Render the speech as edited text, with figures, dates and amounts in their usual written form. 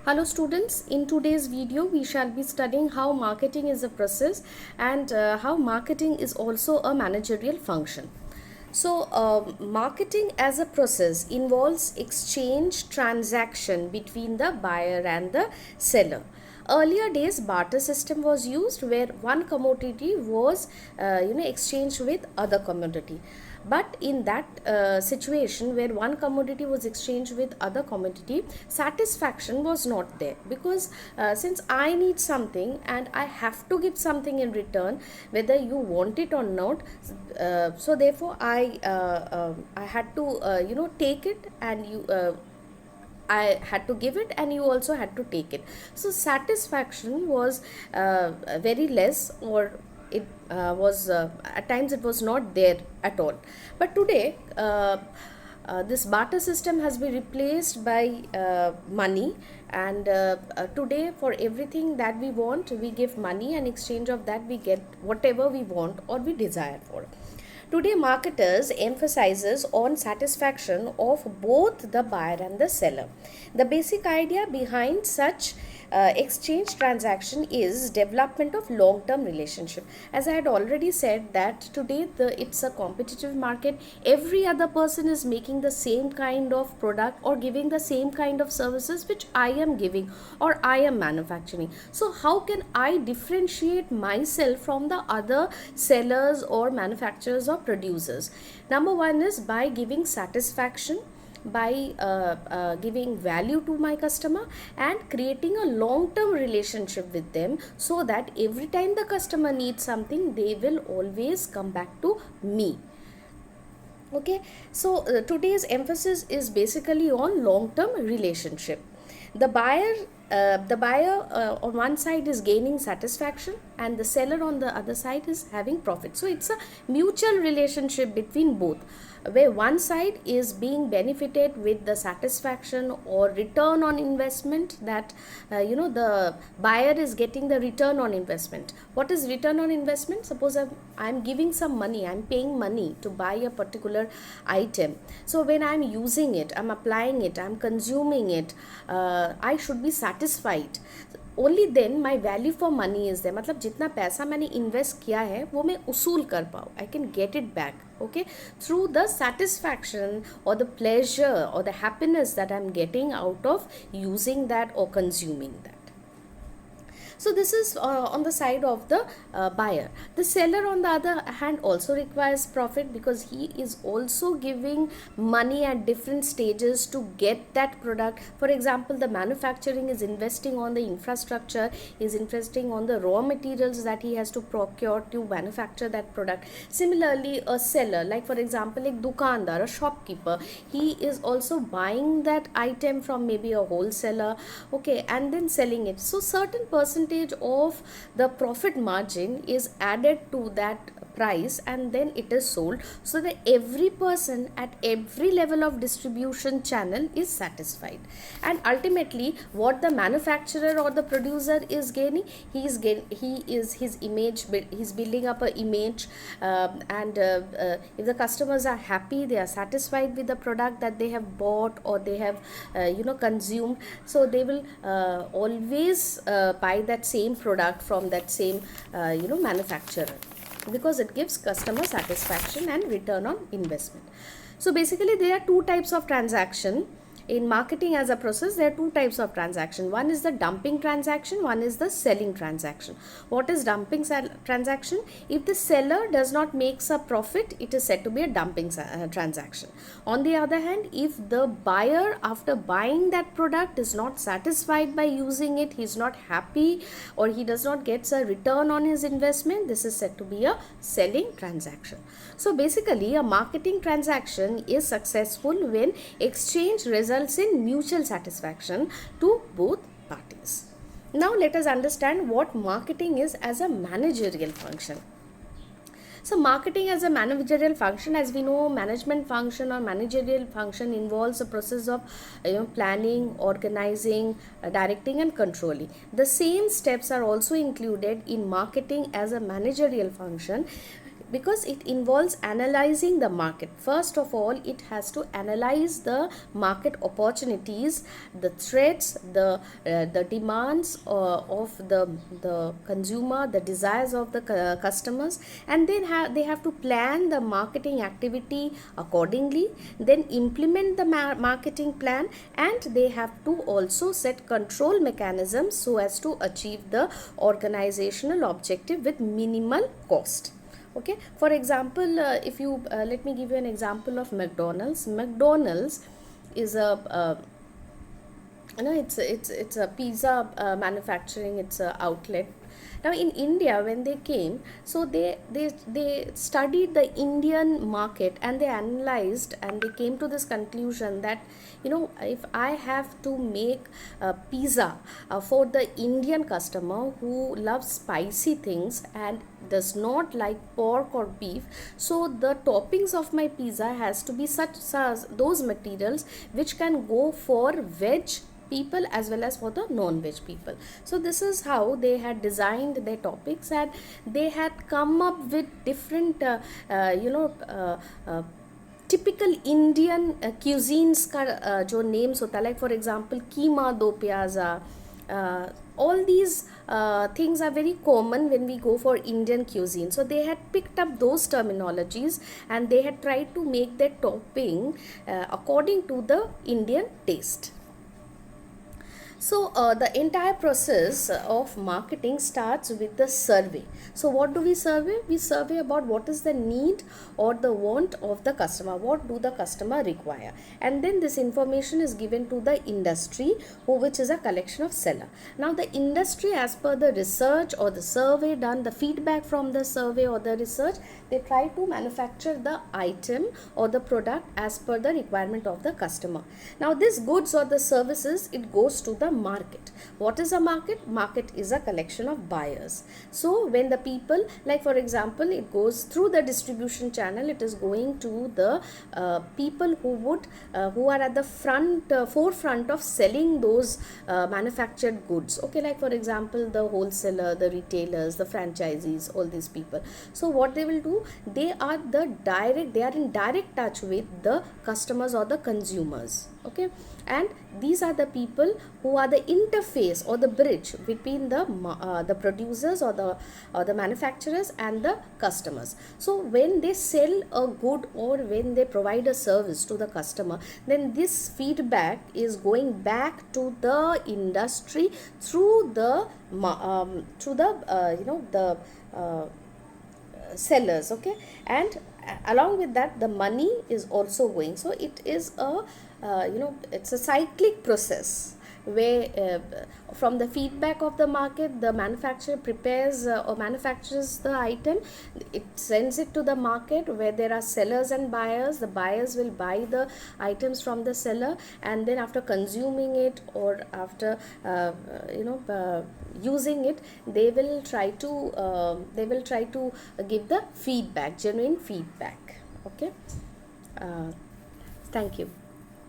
Hello students, in today's video we shall be studying how marketing is a process and how marketing is also a managerial function. Marketing as a process involves exchange transaction between the buyer and the seller. Earlier days barter system was used where one commodity was exchanged with other commodity, but in that situation where one commodity was exchanged with other commodity, satisfaction was not there, because since I need something and I have to give something in return whether you want it or not, so therefore I had to take it, and I had to give it and you also had to take it. So satisfaction was very less, or it was at times it was not there at all. But today this barter system has been replaced by money, and today for everything that we want we give money, and exchange of that we get whatever we want or we desire for. Today, marketers emphasizes on satisfaction of both the buyer and the seller. The basic idea behind such exchange transaction is development of long-term relationship. As I had already said that today it's a competitive market. Every other person is making the same kind of product or giving the same kind of services which I am giving or I am manufacturing. So how can I differentiate myself from the other sellers or manufacturers or producers? Number one is by giving satisfaction, by giving value to my customer and creating a long-term relationship with them, so that every time the customer needs something they will always come back to me. Okay, so today's emphasis is basically on long-term relationship. The buyer on one side is gaining satisfaction and the seller on the other side is having profit. So it's a mutual relationship between both, where one side is being benefited with the satisfaction or return on investment, that the buyer is getting the return on investment. What is return on investment? Suppose I'm giving some money, I'm paying money to buy a particular item. So when I'm using it, I'm applying it, I'm consuming it, I should be satisfied. Only then my value for money is there. मतलब जितना पैसा मैंने invest किया है वो मैं उसूल कर पाऊँ, I can get it back, okay, through the satisfaction or the pleasure or the happiness that I'm getting out of using that or consuming that. So this is on the side of the buyer. The seller on the other hand also requires profit, because he is also giving money at different stages to get that product. For example, the manufacturing is investing on the infrastructure, is investing on the raw materials that he has to procure to manufacture that product. Similarly, a seller, like for example a dukandar, a shopkeeper, he is also buying that item from maybe a wholesaler, okay, and then selling it. So certain percentage of the profit margin is added to that price and then it is sold, so that every person at every level of distribution channel is satisfied. And ultimately what the manufacturer or the producer is gaining, he's building up an image, and if the customers are happy, they are satisfied with the product that they have bought or they have consumed, so they will always buy that same product from that same manufacturer, because it gives customer satisfaction and return on investment. So basically there are two types of transaction in marketing as a process. There are two types of transaction. One is the dumping transaction, one is the selling transaction. What is dumping transaction? If the seller does not make a profit, it is said to be a dumping transaction. On the other hand, if the buyer after buying that product is not satisfied by using it, he is not happy, or he does not get a return on his investment, this is said to be a selling transaction. So basically a marketing transaction is successful when exchange results in mutual satisfaction to both parties. Now let us understand what marketing is as a managerial function. So marketing as a managerial function, as we know, management function or managerial function involves a process of planning, organizing, directing and controlling. The same steps are also included in marketing as a managerial function. because it involves analyzing the market. First of all, it has to analyze the market opportunities, the threats, the demands of the consumer, the desires of the customers, and then they have to plan the marketing activity accordingly, then implement the marketing plan, and they have to also set control mechanisms so as to achieve the organizational objective with minimal cost. Okay, for example, if you let me give you an example of McDonald's is a it's a pizza manufacturing, it's a outlet. Now in India, when they came, so they studied the Indian market, and they analyzed, and they came to this conclusion that, if I have to make a pizza for the Indian customer who loves spicy things and does not like pork or beef, so the toppings of my pizza has to be such as those materials which can go for veg people as well as for the non-veg people. So this is how they had designed their topics, and they had come up with different typical Indian cuisines का जो names होता है, like for example कीमा दो प्याज़ा, all these things are very common when we go for Indian cuisine. So they had picked up those terminologies, and they had tried to make their topping according to the Indian taste. So the entire process of marketing starts with the survey. So what do we survey? We survey about what is the need or the want of the customer. What do the customer require? And then this information is given to the industry, which is a collection of seller. Now the industry, as per the research or the survey done, the feedback from the survey or the research, they try to manufacture the item or the product as per the requirement of the customer. Now this goods or the services, it goes to the market. What is a market? Market is a collection of buyers. So when the people, like for example, it goes through the distribution channel, it is going to the people who are at the forefront of selling those manufactured goods. Okay, like for example, the wholesaler, the retailers, the franchisees, all these people. So what they will do, they are in direct touch with the customers or the consumers. Okay, and these are the people who are the interface or the bridge between the producers or the manufacturers and the customers. So when they sell a good or when they provide a service to the customer, then this feedback is going back to the industry through the sellers. Okay, and along with that, the money is also going. So it is it's a cyclic process where from the feedback of the market, the manufacturer prepares or manufactures the item, it sends it to the market where there are sellers and buyers. The buyers will buy the items from the seller, and then after consuming it or after using it, they will try to give the feedback, genuine feedback. Okay, thank you.